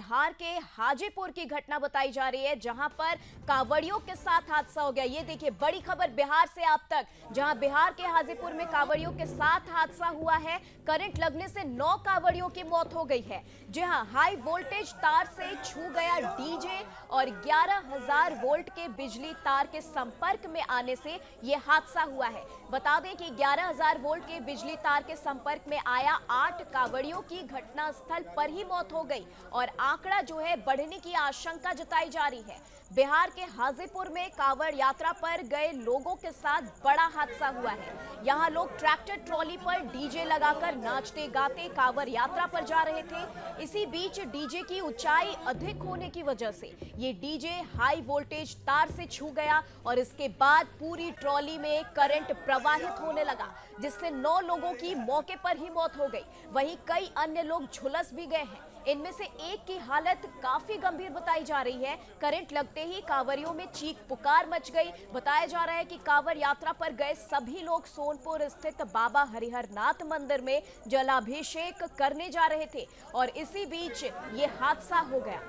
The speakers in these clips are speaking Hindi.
बिहार के हाजीपुर की घटना बताई जा रही है, जहां पर कांवड़ियों के साथ हादसा हो गया। ये देखिए, बड़ी खबर बिहार से आप तक, जहां बिहार के हाजीपुर में कांवड़ियों के साथ हादसा हुआ है। करंट लगने से 9 कांवड़ियों की मौत हो गई है। जी हां, हाई वोल्टेज तार से छू गया डीजे और 11,000 वोल्ट के बिजली तार के संपर्क में आने से यह हादसा हुआ है। बता दें कि 11,000 वोल्ट के बिजली तार के संपर्क में आया 8 कांवड़ियों की घटनास्थल पर ही मौत हो गई और आंकड़ा जो है बढ़ने की आशंका जताई जा रही है। बिहार के हाजीपुर में कांवड़ यात्रा पर गए लोगों के साथ बड़ा हादसा हुआ है। यहां लोग ट्रैक्टर ट्रॉली पर डीजे लगाकर नाचते गाते कांवड़ यात्रा पर जा रहे थे। इसी बीच डीजे की ऊंचाई अधिक होने की वजह से ये डीजे हाई वोल्टेज तार से छू गया और इसके बाद पूरी ट्रॉली में करंट प्रवाहित होने लगा, जिससे 9 लोगों की मौके पर ही मौत हो गई। वहीं कई अन्य लोग झुलस भी गए हैं। इनमें से एक की हालत काफी गंभीर बताई जा रही है। करंट लगते ही कांवड़ियों में चीख पुकार मच गई। बताया जा रहा है कि कांवड़ यात्रा पर गए सभी लोग सोनपुर स्थित बाबा हरिहरनाथ मंदिर में जलाभिषेक करने जा रहे थे और इसी बीच ये हादसा हो गया।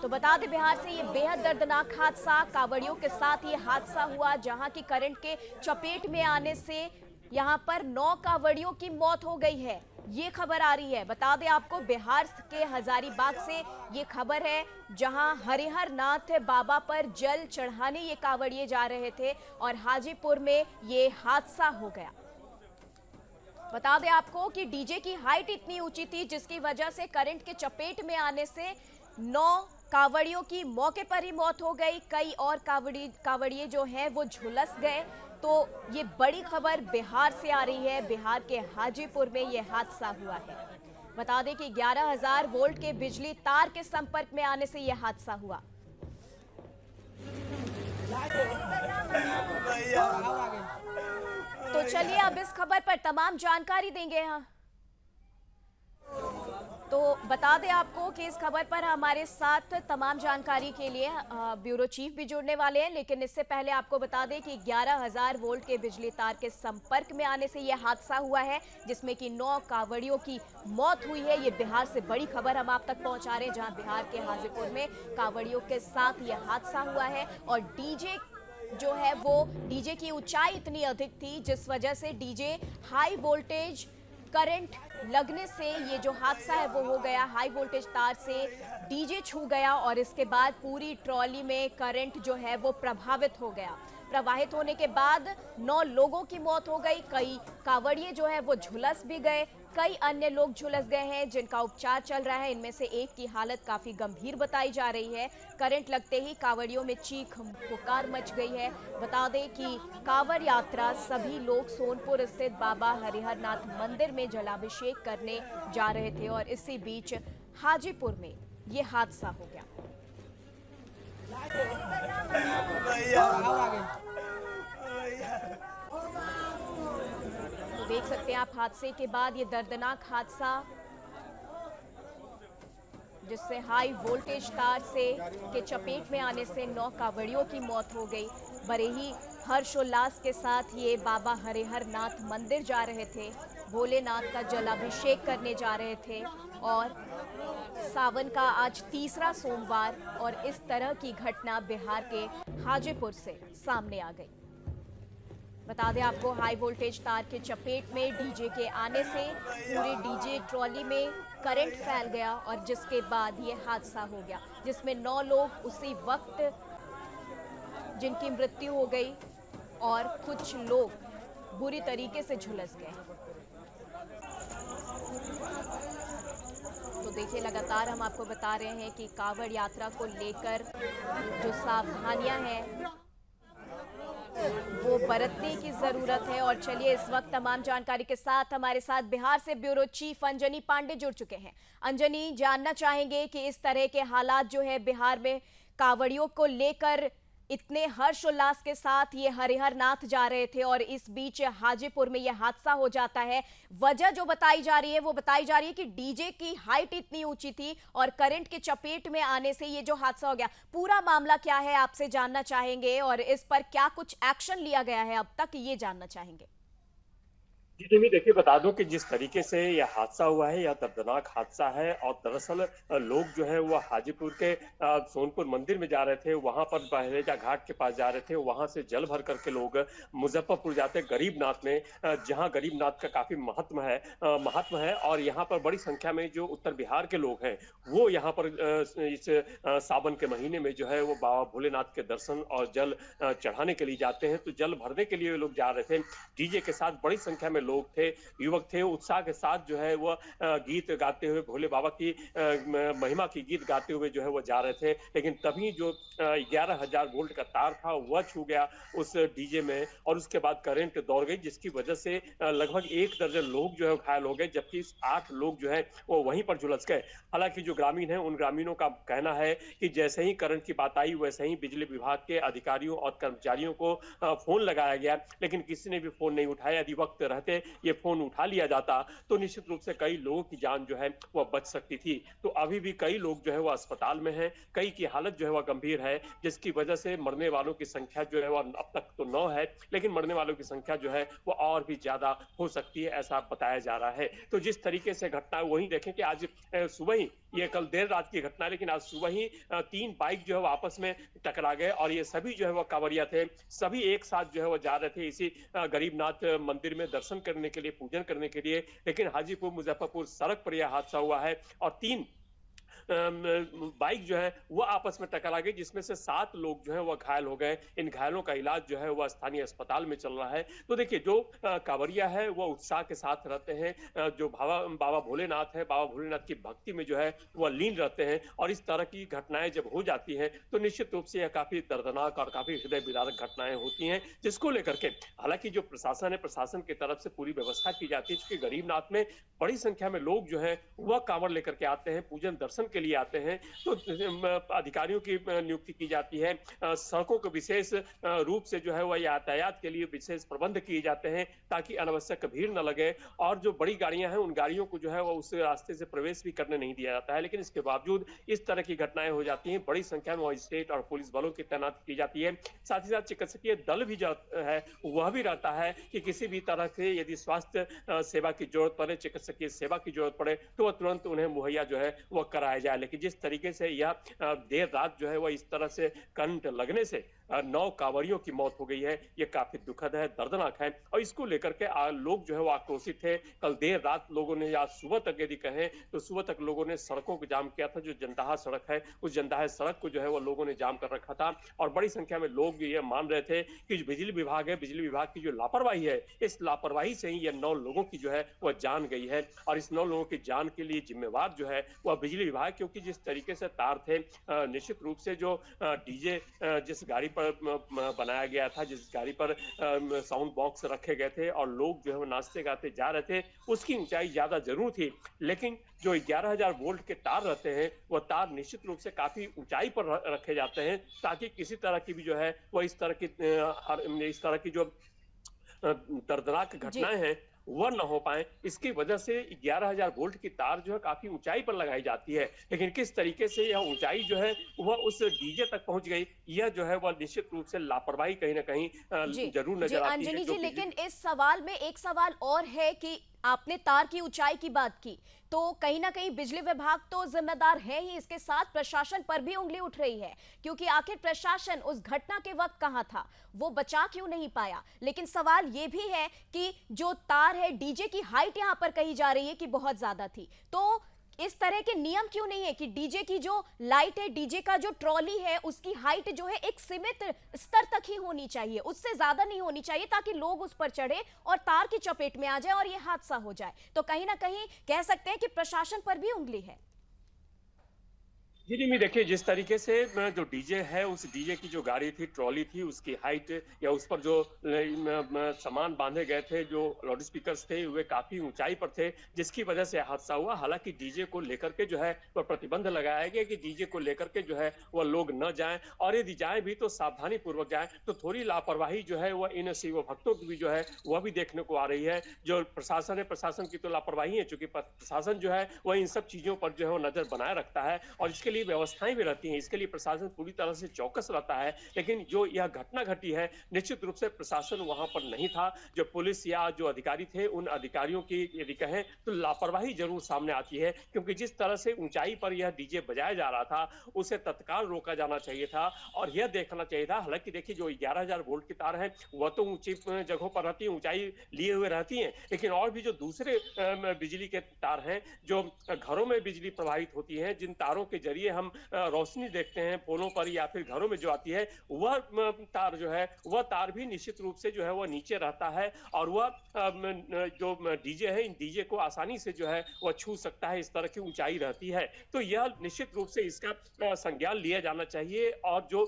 तो बता दें, बिहार से ये बेहद दर्दनाक हादसा, कांवड़ियों के साथ ये हादसा हुआ, जहां की करंट के चपेट में आने से यहां पर 9 कांवड़ियों की मौत हो गई है। ये खबर आ रही है। बता दें आपको, बिहार के हजारीबाग से ये खबर है, जहां हरिहरनाथ बाबा पर जल चढ़ाने ये कांवड़िए जा रहे थे और हाजीपुर में ये हादसा हो गया। बता दें आपको कि डीजे की हाइट इतनी ऊंची थी, जिसकी वजह से करंट के चपेट में आने से 9 कांवड़ियों की मौके पर ही मौत हो गई। कई और कांवड़िए जो हैं वो झुलस गए। तो ये बड़ी खबर बिहार से आ रही है। बिहार के हाजीपुर में ये हादसा हुआ है। बता दें कि 11,000 वोल्ट के बिजली तार के संपर्क में आने से यह हादसा हुआ। तो चलिए अब इस खबर पर तमाम जानकारी देंगे। हाँ, तो बता दें आपको कि इस खबर पर हमारे साथ तमाम जानकारी के लिए ब्यूरो चीफ भी जुड़ने वाले हैं, लेकिन इससे पहले आपको बता दें कि 11,000 वोल्ट के बिजली तार के संपर्क में आने से यह हादसा हुआ है, जिसमें कि 9 कांवड़ियों की मौत हुई है। ये बिहार से बड़ी खबर हम आप तक पहुंचा रहे हैं, जहां बिहार के हाजीपुर में कांवड़ियों के साथ यह हादसा हुआ है और डीजे जो है वो डीजे की ऊंचाई इतनी अधिक थी, जिस वजह से डीजे हाई वोल्टेज करंट लगने से ये जो हादसा है वो हो गया। हाई वोल्टेज तार से डीजे छू गया और इसके बाद पूरी ट्रॉली में करंट जो है वो प्रभावित हो गया। प्रवाहित होने के बाद 9 लोगों की मौत हो गई। कई कांवड़िए जो है वो झुलस भी गए। कई अन्य लोग झुलस गए हैं, जिनका उपचार चल रहा है। इनमें से एक की हालत काफी गंभीर बताई जा रही है। करंट लगते ही कांवड़ियों में चीख पुकार मच गई है। बता दें कि कांवड़ यात्रा सभी लोग सोनपुर स्थित बाबा हरिहरनाथ मंदिर में जलाभिषेक करने जा रहे थे और इसी बीच हाजीपुर में ये हादसा हो गया। तो देख सकते हैं आप हादसे के बाद ये दर्दनाक हादसा, जिससे हाई वोल्टेज तार से के चपेट में आने से 9 कांवड़ियों की मौत हो गई। बड़े ही हर्षोल्लास के साथ ये बाबा हरिहरनाथ मंदिर जा रहे थे, भोलेनाथ का जलाभिषेक करने जा रहे थे और सावन का आज तीसरा सोमवार और इस तरह की घटना बिहार के हाजीपुर से सामने आ गई। बता दें आपको, हाई वोल्टेज तार के चपेट में डीजे के आने से पूरे डीजे ट्रॉली में करंट फैल गया और जिसके बाद ये हादसा हो गया, जिसमें 9 लोग उसी वक्त जिनकी मृत्यु हो गई और कुछ लोग बुरी तरीके से झुलस गए। तो देखिए, लगातार हम आपको बता रहे हैं कि कांवड़ यात्रा को लेकर जो सावधानियां हैं वो बरतने की जरूरत है। और चलिए, इस वक्त तमाम जानकारी के साथ हमारे साथ बिहार से ब्यूरो चीफ अंजनी पांडे जुड़ चुके हैं। अंजनी, जानना चाहेंगे कि इस तरह के हालात जो है बिहार में कांवड़ियों को लेकर, इतने हर्षोल्लास के साथ ये हरिहरनाथ जा रहे थे और इस बीच हाजीपुर में ये हादसा हो जाता है। वजह जो बताई जा रही है वो बताई जा रही है कि डीजे की हाइट इतनी ऊंची थी और करंट के चपेट में आने से ये जो हादसा हो गया। पूरा मामला क्या है आपसे जानना चाहेंगे और इस पर क्या कुछ एक्शन लिया गया है अब तक, ये जानना चाहेंगे। जी, तो ये देखिए बता दूँ कि जिस तरीके से यह हादसा हुआ है, यह दर्दनाक हादसा है और दरअसल लोग जो है वो हाजीपुर के सोनपुर मंदिर में जा रहे थे, वहाँ पर बहरेजा घाट के पास जा रहे थे, वहाँ से जल भर कर के लोग मुज़फ्फरपुर जाते गरीबनाथ में जहाँ गरीबनाथ का काफ़ी महत्व है और यहाँ पर बड़ी संख्या में जो उत्तर बिहार के लोग हैं, वो यहाँ पर इस सावन के महीने में जो है वो बाबा भोलेनाथ के दर्शन और जल चढ़ाने के लिए जाते हैं, तो जल भरने के लिए वो लोग जा रहे थे। डीजे के साथ बड़ी संख्या में लोग थे, युवक थे, उत्साह के साथ जो है वो गीत गाते हुए भोले बाबा की महिमा की गीत गाते हुए जो है वो जा रहे थे। लेकिन तभी जो 11,000 वोल्ट का तार था वह छू गया उस डीजे में और उसके बाद करंट दौड़ गई जिसकी वजह से लगभग 1 दर्जन लोग जो है घायल हो गए जबकि 8 लोग जो है वो वहीं पर झुलस गए। हालांकि जो ग्रामीण हैं उन ग्रामीणों का कहना है कि जैसे ही करंट की बात आई वैसे ही बिजली विभाग के अधिकारियों और कर्मचारियों को फोन लगाया गया लेकिन किसी ने भी फोन नहीं उठाया। यदि वक्त रहते ये फोन उठा लिया जाता तो निश्चित रूप से कई लोगों की जान जो है वह बच सकती थी। तो अभी भी कई लोग जो है वह अस्पताल में हैं, कई की हालत जो है वह गंभीर है जिसकी वजह से मरने वालों की संख्या जो है वह अब तक तो 9 है लेकिन मरने वालों की संख्या जो है वो और भी ज्यादा हो सकती है ऐसा बताया जा रहा है। तो जिस तरीके से घटना वही देखें कि आज सुबह ही ये कल देर रात की घटना है लेकिन आज सुबह ही 3 बाइक जो है वो आपस में टकरा गए और ये सभी जो है वो कांवड़िया थे, सभी एक साथ जो है वो जा रहे थे इसी गरीबनाथ मंदिर में दर्शन करने के लिए, पूजन करने के लिए। लेकिन हाजीपुर मुजफ्फरपुर सड़क पर यह हादसा हुआ है और 3 बाइक जो है वो आपस में टकरा गई जिसमें से 7 लोग जो है वो घायल हो गए। इन घायलों का इलाज जो है वह स्थानीय अस्पताल में चल रहा है। तो देखिए जो कांवरिया है वो उत्साह के साथ रहते हैं, जो बाबा भोलेनाथ है, बाबा भोलेनाथ की भक्ति में जो है वह लीन रहते हैं और इस तरह की घटनाएं जब हो जाती हैं तो निश्चित रूप से यह काफी दर्दनाक और काफी हृदय विदारक घटनाएं होती हैं जिसको लेकर के हालांकि जो प्रशासन है, प्रशासन की तरफ से पूरी व्यवस्था की जाती है क्योंकि गरीबनाथ में बड़ी संख्या में लोग जो है वह कांवड़ लेकर के आते हैं, पूजन दर्शन के लिए आते हैं। तो अधिकारियों की नियुक्ति की जाती है, सड़कों को विशेष रूप से जो है वह यातायात के लिए विशेष प्रबंध किए जाते हैं ताकि अनावश्यक भीड़ न लगे और जो बड़ी गाड़ियां हैं उन गाड़ियों को जो है वह उस रास्ते से प्रवेश भी करने नहीं दिया जाता है। लेकिन इसके बावजूद इस तरह की घटनाएं हो जाती हैं, बड़ी संख्या में मजिस्ट्रेट और पुलिस बलों की तैनाती की जाती है। साथ ही साथ चिकित्सकीय दल भी जो है वह भी रहता है कि किसी भी तरह से यदि स्वास्थ्य सेवा की जरूरत पड़े, चिकित्सकीय सेवा की जरूरत पड़े तो वह तुरंत उन्हें मुहैया जो है वह कराया जाए। लेकिन जिस तरीके से यह देर रात जो है वह इस तरह से करंट लगने से 9 कांवरियों की मौत हो गई है, ये काफी दुखद है, दर्दनाक है और इसको लेकर के लोग जो है वो आक्रोशित थे। कल देर रात लोगों ने या सुबह तक यदि कहें तो सुबह तक लोगों ने सड़कों को जाम किया था। जो जंदाहा सड़क है उस जंदाहा सड़क को जो है वो लोगों ने जाम कर रखा था और बड़ी संख्या में लोग ये मान रहे थे कि जो बिजली विभाग है, बिजली विभाग की जो लापरवाही है, इस लापरवाही से ही ये 9 लोगों की जो है वह जान गई है और इस 9 लोगों की जान के लिए जिम्मेवार जो है वह बिजली विभाग, क्योंकि जिस तरीके से तार थे निश्चित रूप से जो डीजे जिस गाड़ी पर बनाया गया था, जिस गाड़ी पर साउंड बॉक्स रखे गए थे और लोग जो है वो नाचते गाते जा रहे थे, उसकी ऊंचाई ज्यादा जरूर थी लेकिन जो 11,000 वोल्ट के तार रहते हैं वह तार निश्चित रूप से काफी ऊंचाई पर रखे जाते हैं ताकि किसी तरह की भी जो है वह इस तरह की जो दर्दनाक जी। घटनाएं हैं वह न हो पाए। इसकी वजह से 11,000 वोल्ट की तार जो है काफी ऊंचाई पर लगाई जाती है लेकिन किस तरीके से यह ऊंचाई जो है वह उस डीजे तक पहुंच गई, यह जो है वह निश्चित रूप से लापरवाही कहीं ना कहीं जी जरूर जी नजर आती है। अंजनी जो जी, बिजली लेकिन इस सवाल में एक सवाल और है कि आपने तार की ऊंचाई की बात की तो कहीं ना कहीं बिजली विभाग तो जिम्मेदार है ही, इसके साथ प्रशासन पर भी उंगली उठ रही है क्योंकि आखिर प्रशासन उस घटना के वक्त कहां था, वो बचा क्यों नहीं पाया। लेकिन सवाल यह भी है कि जो तार है, डीजे की हाइट यहां पर कही जा रही है कि बहुत ज्यादा थी, तो इस तरह के नियम क्यों नहीं है कि डीजे की जो लाइट है, डीजे का जो ट्रॉली है, उसकी हाइट जो है एक सीमित स्तर तक ही होनी चाहिए, उससे ज्यादा नहीं होनी चाहिए ताकि लोग उस पर चढ़े और तार की चपेट में आ जाए और यह हादसा हो जाए। तो कहीं ना कहीं कह सकते हैं कि प्रशासन पर भी उंगली है। जी, जी, मैं देखिए जिस तरीके से जो डीजे है उस डीजे की जो गाड़ी थी, ट्रॉली थी, उसकी हाइट या उस पर जो सामान बांधे गए थे, जो लाउड स्पीकर्स थे वे काफी ऊंचाई पर थे जिसकी वजह से हादसा हुआ। हालांकि डीजे को लेकर के जो है वह प्रतिबंध लगाया गया कि डीजे को लेकर के जो है वह लोग न जाएं और यदि जाएं भी तो सावधानी पूर्वक जाएं। तो थोड़ी लापरवाही जो है वह इन शिव भक्तों की भी जो है वह भी देखने को आ रही है। जो प्रशासन है, प्रशासन की तो लापरवाही है, चूंकि प्रशासन जो है वह इन सब चीजों पर जो है वो नजर बनाए रखता है और इसके लिए व्यवस्थाएं भी रहती हैं, इसके लिए प्रशासन पूरी तरह से चौकस रहता है। लेकिन जो यह घटना घटी है, निश्चित रूप से प्रशासन वहां पर नहीं था। जो पुलिस या जो अधिकारी थे, उन अधिकारियों की यदि कहें तो लापरवाही जरूर सामने आती है, क्योंकि जिस तरह से ऊंचाई पर यह डीजे बजाया जा रहा था, उसे तत्काल रोका जाना चाहिए था और यह देखना चाहिए था। हालांकि देखिए, जो 11,000 वोल्ट की तार है वह तो ऊंची जगहों पर रहती है, ऊंचाई लिए हुए रहती है, लेकिन और भी जो दूसरे बिजली के तार हैं, जो घरों में बिजली प्रवाहित होती है, जिन तारों के जरिए हम रोशनी देखते हैं पोलों पर या फिर घरों में जो आती है, वह तार जो है, वह तार भी निश्चित रूप से जो है वह नीचे रहता है और वह जो डीजे है, इन डीजे को आसानी से जो है वह छू सकता है, इस तरह की ऊंचाई रहती है। तो यह निश्चित रूप से इसका संज्ञान लिया जाना चाहिए और जो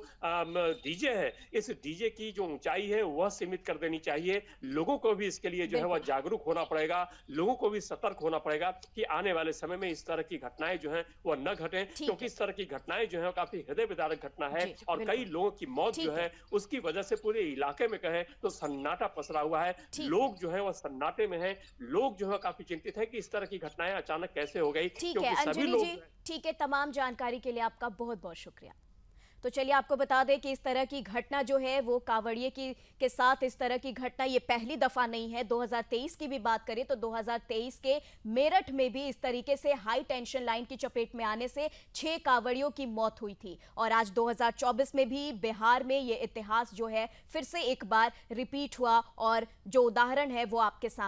डीजे है, इस डीजे की जो ऊंचाई है वह सीमित कर देनी चाहिए। लोगों को भी इसके लिए जो है वह जागरूक होना पड़ेगा, लोगों को भी सतर्क होना पड़ेगा कि आने वाले समय में इस तरह की घटनाएं जो हैं वह न घटें, क्योंकि इस तरह की घटनाएं जो है काफी हृदय विदारक घटना है और कई लोगों की मौत जो है उसकी वजह से पूरे इलाके में कहें तो सन्नाटा पसरा हुआ है। लोग जो है वह सन्नाटे में है, लोग जो है काफी चिंतित है कि इस तरह की घटनाएं अचानक कैसे हो गई। ठीक है अंजलि जी, ठीक है, तमाम जानकारी के लिए आपका बहुत बहुत शुक्रिया। तो चलिए आपको बता दें कि इस तरह की घटना जो है वो कांवड़िए के साथ इस तरह की घटना ये पहली दफा नहीं है। 2023 की भी बात करें तो 2023 के मेरठ में भी इस तरीके से हाई टेंशन लाइन की चपेट में आने से 6 कांवड़ियों की मौत हुई थी और आज 2024 में भी बिहार में ये इतिहास जो है फिर से एक बार रिपीट हुआ और जो उदाहरण है वो आपके सामने